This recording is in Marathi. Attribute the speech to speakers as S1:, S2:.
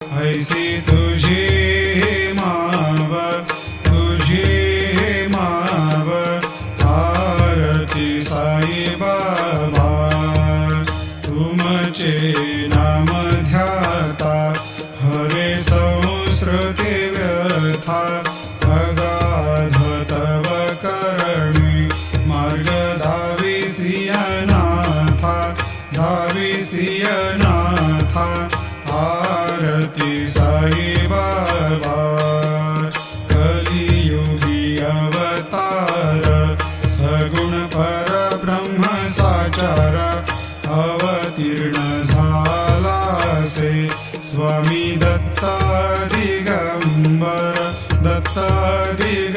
S1: ऐसी तुझी माव तुझी माव आरती साई बाबा तुमचे नाम ध्याता हवे संस्कृती व्यथा अगाध तव करणी मार्ग धाविसियनाथा धाविसियनाथा आरती साई बाबा कलियुगी अवतार सगुण परब्रह्म साचार अवतीर्ण झालासे स्वामी दत्ता दिगंबर दत्ता दिगंबर